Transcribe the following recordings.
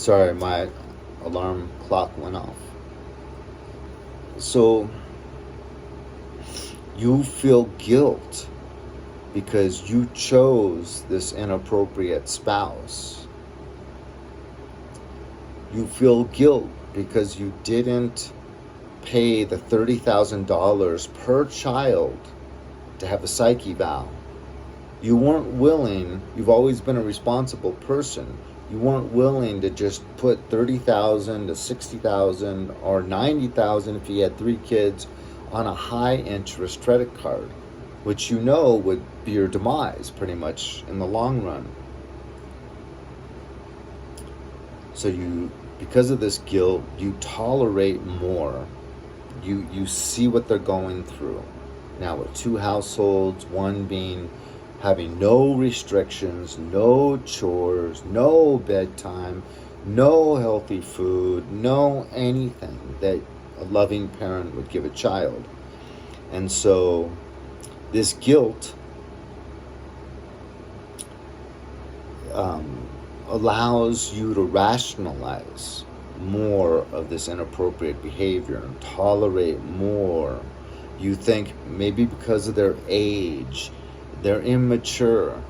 Sorry, my alarm clock went off. So you feel guilt because you chose this inappropriate spouse. You feel guilt because you didn't pay the $30,000 per child to have a psyche eval. You weren't willing, you've always been a responsible person. You weren't willing to just put 30,000 to 60,000 or 90,000 if you had 3 kids on a high interest credit card, which you know would be your demise pretty much in the long run. So because of this guilt, you tolerate more. You see what they're going through. Now with 2 households, one being having no restrictions, no chores, no bedtime, no healthy food, no anything that a loving parent would give a child. And so this guilt allows you to rationalize more of this inappropriate behavior and tolerate more. You think maybe because of their age, they're immature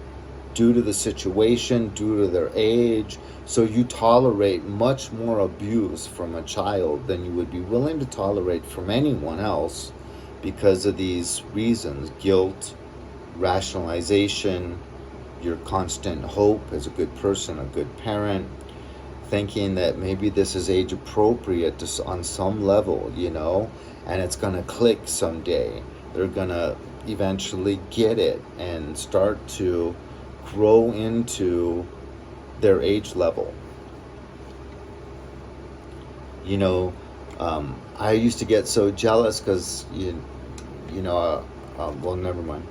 due to the situation, due to their age, so you tolerate much more abuse from a child than you would be willing to tolerate from anyone else because of these reasons: guilt, rationalization, your constant hope as a good person, a good parent, thinking that maybe this is age appropriate on some level, and it's going to click someday. They're going to eventually get it and start to grow into their age level. I used to get so jealous because, well, never mind.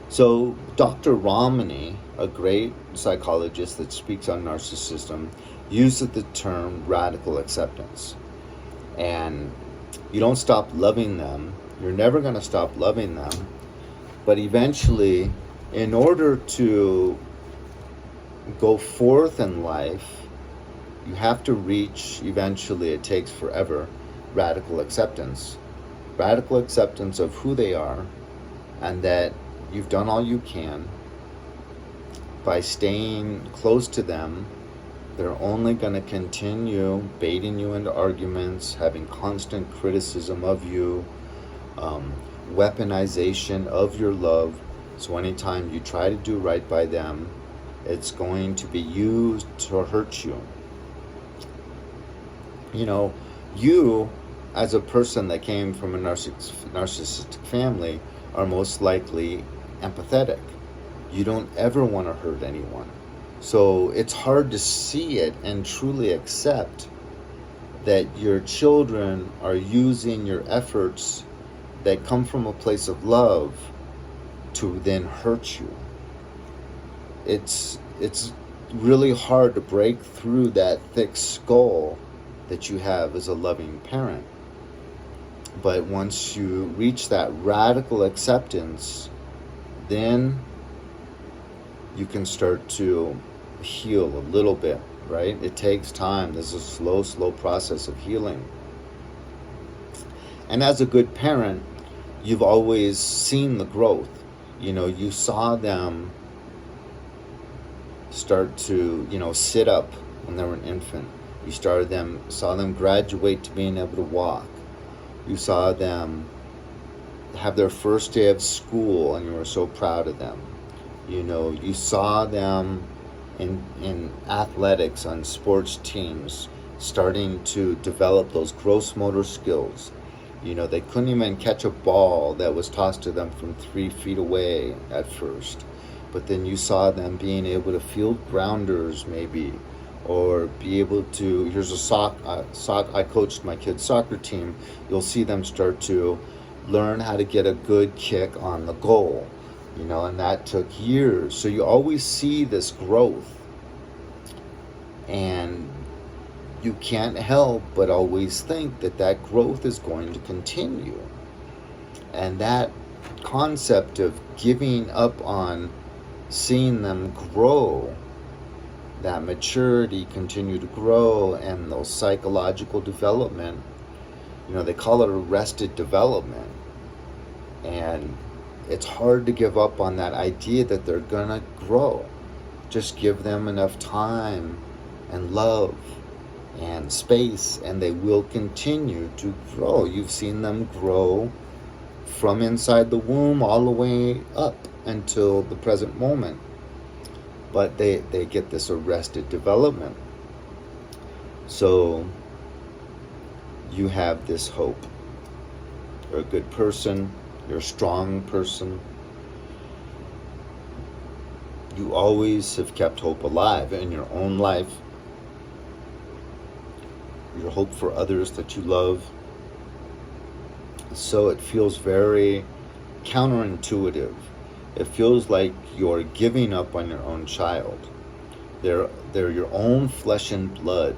So Dr. Romney, a great psychologist that speaks on narcissism, uses the term radical acceptance. And you don't stop loving them. You're never going to stop loving them. But eventually, in order to go forth in life, you have to reach, eventually, it takes forever, radical acceptance. Radical acceptance of who they are, and that you've done all you can. By staying close to them, they're only going to continue baiting you into arguments, having constant criticism of you, weaponization of your love. So anytime you try to do right by them, it's going to be used to hurt you. You, as a person that came from a narcissistic family, are most likely empathetic. You don't ever want to hurt anyone. So it's hard to see it and truly accept that your children are using your efforts that come from a place of love to then hurt you. It's really hard to break through that thick skull that you have as a loving parent. But once you reach that radical acceptance, then you can start to heal a little bit, right? It takes time. There's a slow process of healing. And as a good parent, you've always seen the growth. You saw them start to, sit up when they were an infant. You saw them graduate to being able to walk. You saw them have their first day of school, and you were so proud of them. You saw them in athletics on sports teams starting to develop those gross motor skills. They couldn't even catch a ball that was tossed to them from 3 feet away at first. But then you saw them being able to field grounders maybe, or be able to, here's I coached my kids' soccer team. You'll see them start to learn how to get a good kick on the goal, and that took years. So you always see this growth, and you can't help but always think that growth is going to continue. And that concept of giving up on seeing them grow that maturity continue to grow, and those psychological development, they call it arrested development. And it's hard to give up on that idea that they're gonna grow. Just give them enough time and love and space, and they will continue to grow. You've seen them grow from inside the womb all the way up until the present moment. But they get this arrested development. So you have this hope. You're a good person. You're a strong person. You always have kept hope alive in your own life. Your hope for others that you love. So it feels very counterintuitive. It feels like you're giving up on your own child. They're your own flesh and blood,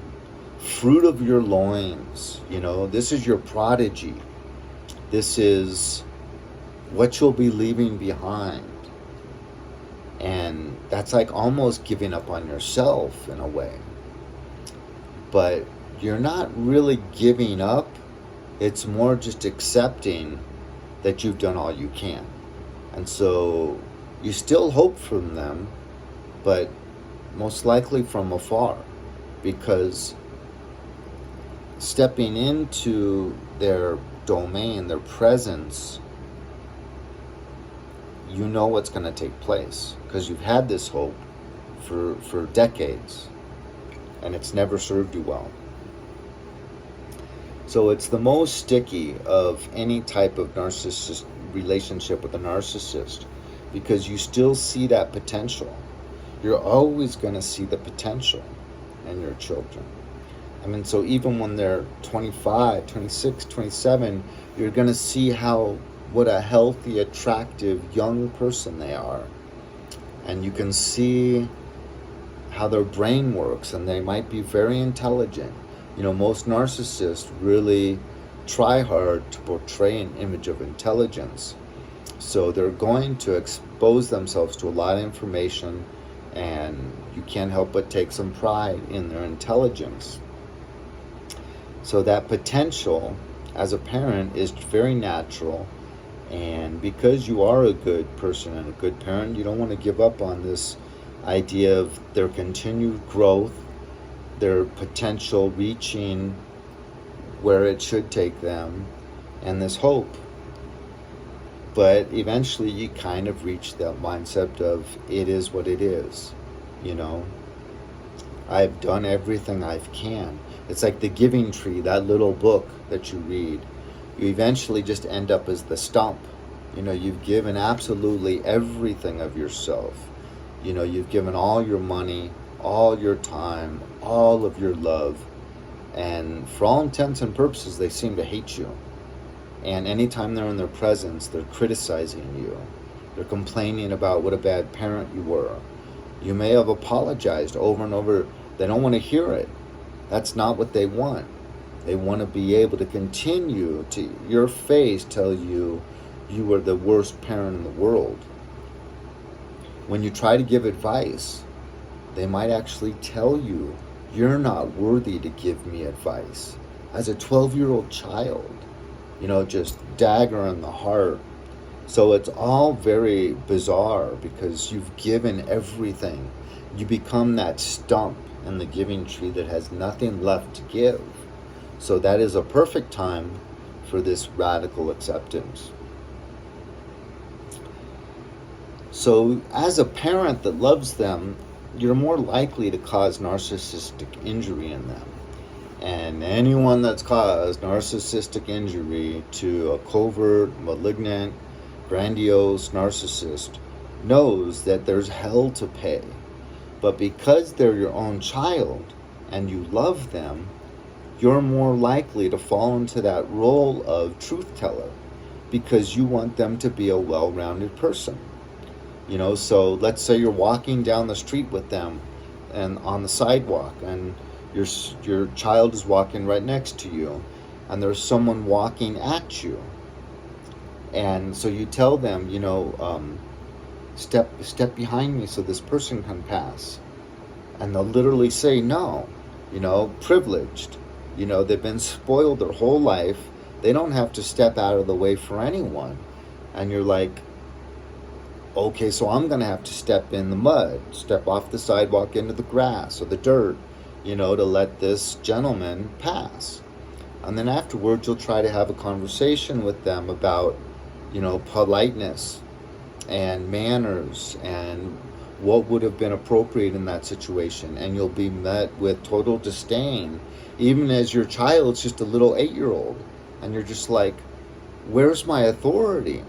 fruit of your loins. This is your prodigy. This is what you'll be leaving behind. And that's like almost giving up on yourself in a way. But you're not really giving up. It's more just accepting that you've done all you can. And so you still hope from them, but most likely from afar, because stepping into their domain, their presence, you know what's going to take place, because you've had this hope for decades, and it's never served you well. So it's the most sticky of any type of narcissist relationship with a narcissist, because you still see that potential. You're always going to see the potential in your children. So even when they're 25, 26, 27, you're going to see what a healthy, attractive young person they are. And you can see how their brain works, and they might be very intelligent. Most narcissists really try hard to portray an image of intelligence. So they're going to expose themselves to a lot of information, and you can't help but take some pride in their intelligence. So that potential as a parent is very natural. And because you are a good person and a good parent, you don't want to give up on this idea of their continued growth, their potential reaching where it should take them, and this hope. But eventually you kind of reach that mindset of it is what it is. I've done everything I can. It's like the Giving Tree, that little book that you read. You eventually just end up as the stump. You've given absolutely everything of yourself. You've given all your money, all your time, all of your love. And for all intents and purposes, they seem to hate you. And anytime they're in their presence, they're criticizing you. They're complaining about what a bad parent you were. You may have apologized over and over. They don't want to hear it. That's not what they want. They want to be able to continue to your face tell you you were the worst parent in the world. When you try to give advice, they might actually tell you, you're not worthy to give me advice. As a 12-year-old child, just dagger in the heart. So it's all very bizarre because you've given everything. You become that stump in the Giving Tree that has nothing left to give. So that is a perfect time for this radical acceptance. So as a parent that loves them, you're more likely to cause narcissistic injury in them. And anyone that's caused narcissistic injury to a covert, malignant, grandiose narcissist knows that there's hell to pay. But because they're your own child and you love them, you're more likely to fall into that role of truth teller because you want them to be a well-rounded person. So let's say you're walking down the street with them and on the sidewalk, and your child is walking right next to you, and there's someone walking at you. And so you tell them, step behind me so this person can pass. And they'll literally say no, privileged. They've been spoiled their whole life. They don't have to step out of the way for anyone. And you're like, okay, so I'm going to have to step in the mud, step off the sidewalk into the grass or the dirt, to let this gentleman pass. And then afterwards, you'll try to have a conversation with them about, politeness and manners and what would have been appropriate in that situation. And you'll be met with total disdain, even as your child's just a little 8-year-old. And you're just like, where's my authority?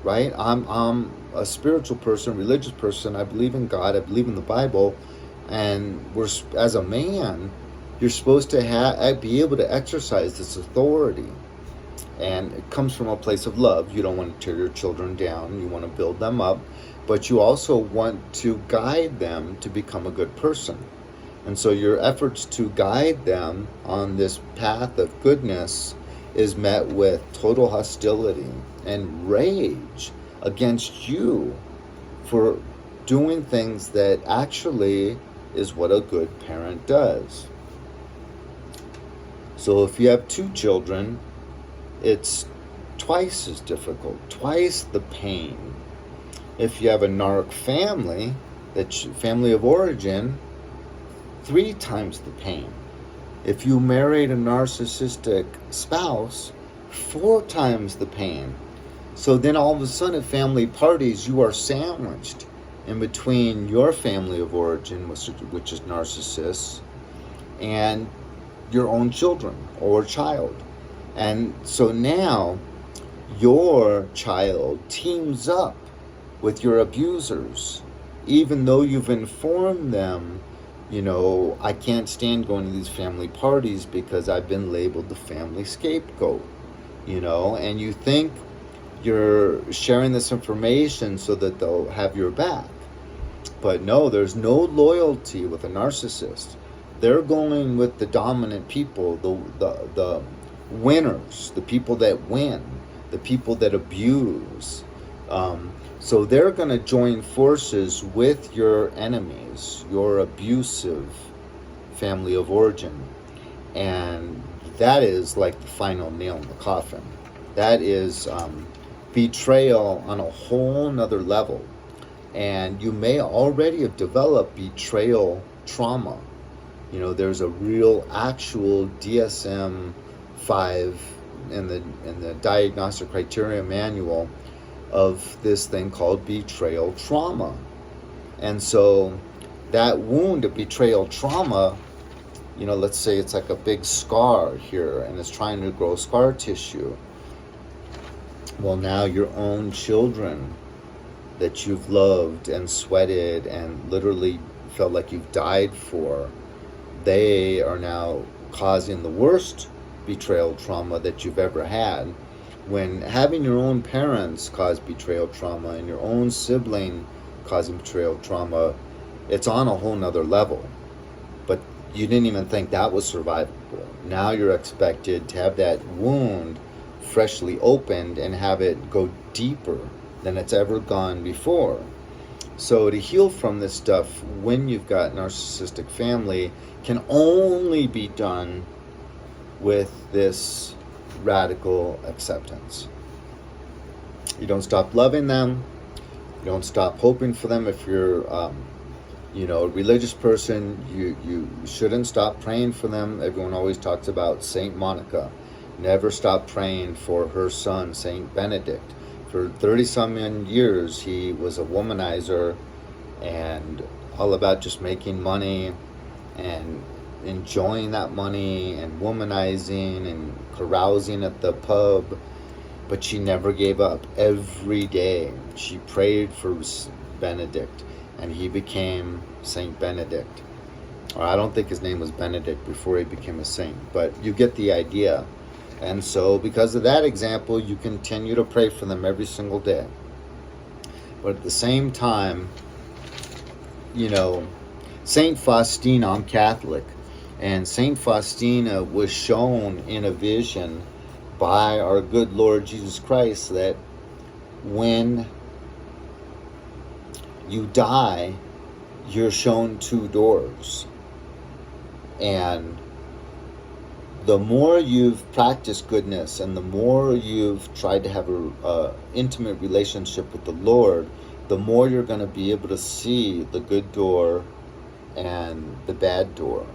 Right? I'm a spiritual person, religious person. I believe in God. I believe in the Bible. And as a man, you're supposed to be able to exercise this authority. And it comes from a place of love. You don't want to tear your children down. You want to build them up. But you also want to guide them to become a good person. And so your efforts to guide them on this path of goodness is met with total hostility and rage against you for doing things that actually is what a good parent does. So if you have 2 children, it's twice as difficult, twice the pain. If you have a narc family, family of origin, 3 times the pain. If you married a narcissistic spouse, 4 times the pain. So then all of a sudden at family parties, you are sandwiched in between your family of origin, which is narcissists, and your own children or child. And so now your child teams up with your abusers, even though you've informed them, I can't stand going to these family parties because I've been labeled the family scapegoat, and you think you're sharing this information so that they'll have your back. But no, there's no loyalty with a narcissist. They're going with the dominant people, the winners, the people that win, the people that abuse. So they're going to join forces with your enemies, your abusive family of origin. And that is like the final nail in the coffin. That is betrayal on a whole nother level. And you may already have developed betrayal trauma. There's a real actual DSM-5 in the diagnostic criteria manual of this thing called betrayal trauma. And so that wound of betrayal trauma, let's say it's like a big scar here and it's trying to grow scar tissue. Well, now your own children that you've loved and sweated and literally felt like you've died for, they are now causing the worst betrayal trauma that you've ever had. When having your own parents cause betrayal trauma and your own sibling causing betrayal trauma, it's on a whole nother level. But you didn't even think that was survivable. Now you're expected to have that wound freshly opened and have it go deeper than it's ever gone before. So to heal from this stuff when you've got narcissistic family can only be done with this radical acceptance. You don't stop loving them. You don't stop hoping for them. If you're a religious person, you shouldn't stop praying for them. Everyone always talks about Saint Monica. Never stop praying for her son, Saint Benedict. For 30-some years, he was a womanizer and all about just making money and enjoying that money and womanizing and carousing at the pub. But she never gave up. Every day she prayed for Benedict and he became Saint Benedict. Or I don't think his name was Benedict before he became a saint, but you get the idea. And so because of that example, you continue to pray for them every single day. But at the same time, Saint Faustina, I'm Catholic, and Saint Faustina was shown in a vision by our good Lord Jesus Christ that when you die, you're shown two doors. And the more you've practiced goodness and the more you've tried to have a intimate relationship with the Lord, the more you're going to be able to see the good door and the bad door.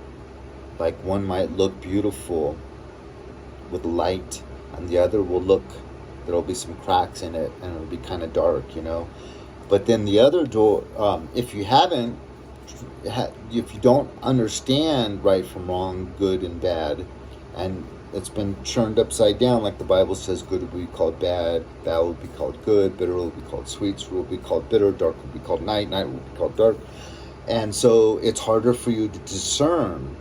Like one might look beautiful with light, and the other will look, there'll be some cracks in it, and it'll be kind of dark, But then the other door, if you don't understand right from wrong, good and bad, and it's been turned upside down, like the Bible says, good will be called bad, bad will be called good, bitter will be called sweet, sweet will be called bitter, dark will be called night, night will be called dark. And so it's harder for you to discern.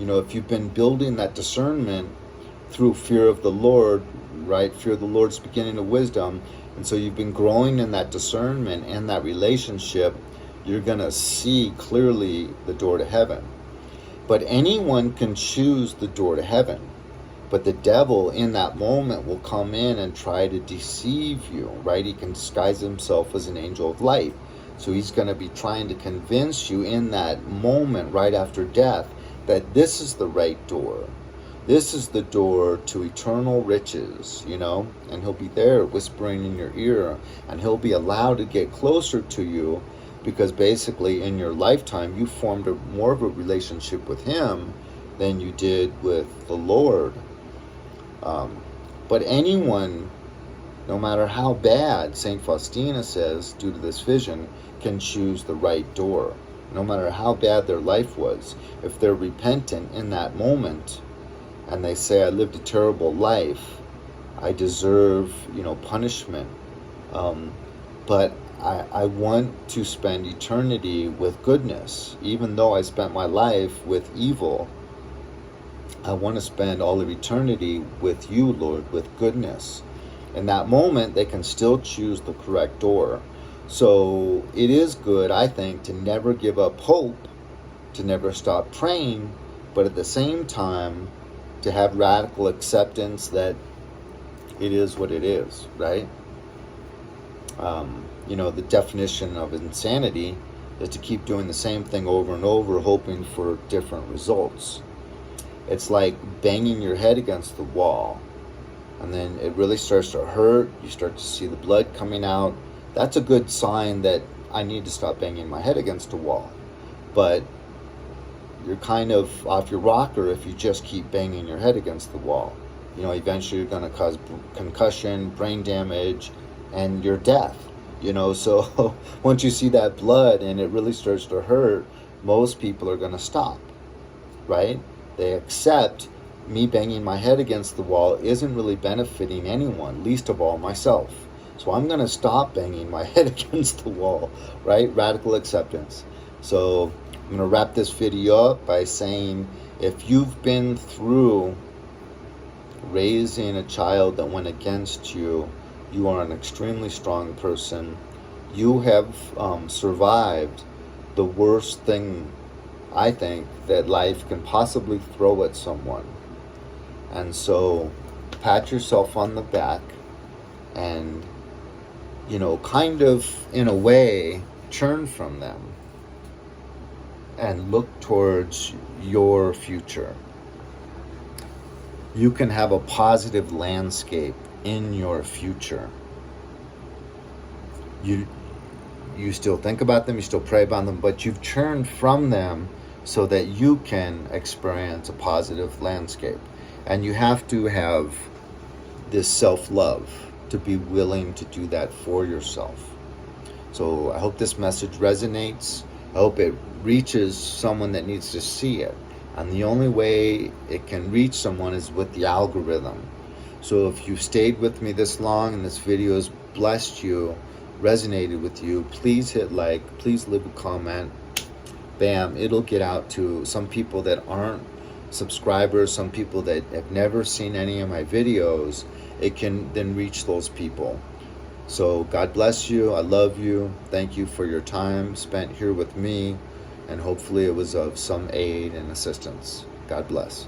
If you've been building that discernment through fear of the Lord, right? Fear of the Lord's beginning of wisdom. And so you've been growing in that discernment and that relationship, you're going to see clearly the door to heaven. But anyone can choose the door to heaven. But the devil in that moment will come in and try to deceive you, right? He can disguise himself as an angel of light. So he's going to be trying to convince you in that moment right after death that this is the right door. This is the door to eternal riches, and he'll be there whispering in your ear, and he'll be allowed to get closer to you because basically in your lifetime you formed more of a relationship with him than you did with the Lord. But anyone, no matter how bad, St. Faustina says, due to this vision, can choose the right door. No matter how bad their life was, if they're repentant in that moment, and they say, I lived a terrible life, I deserve, punishment, but I want to spend eternity with goodness. Even though I spent my life with evil, I want to spend all of eternity with you, Lord, with goodness. In that moment, they can still choose the correct door. So it is good, I think, to never give up hope, to never stop praying, but at the same time, to have radical acceptance that it is what it is, right? The definition of insanity is to keep doing the same thing over and over, hoping for different results. It's like banging your head against the wall, and then it really starts to hurt. You start to see the blood coming out. That's a good sign that I need to stop banging my head against the wall. But you're kind of off your rocker if you just keep banging your head against the wall. Eventually you're going to cause concussion, brain damage, and your death. So once you see that blood and it really starts to hurt, most people are going to stop, right? They accept me banging my head against the wall isn't really benefiting anyone, least of all myself. So I'm going to stop banging my head against the wall, right? Radical acceptance. So I'm going to wrap this video up by saying, if you've been through raising a child that went against you, you are an extremely strong person. You have survived the worst thing, I think, that life can possibly throw at someone. And so pat yourself on the back and, kind of, in a way, turn from them and look towards your future. You can have a positive landscape in your future. You still think about them, you still pray about them, but you've turned from them so that you can experience a positive landscape. And you have to have this self-love to be willing to do that for yourself. So I hope this message resonates. I hope it reaches someone that needs to see it. And the only way it can reach someone is with the algorithm. So if you've stayed with me this long and this video has blessed you, resonated with you, please hit like, please leave a comment. Bam, it'll get out to some people that aren't subscribers, some people that have never seen any of my videos. It can then reach those people. So God bless you. I love you. Thank you for your time spent here with me. And hopefully it was of some aid and assistance. God bless.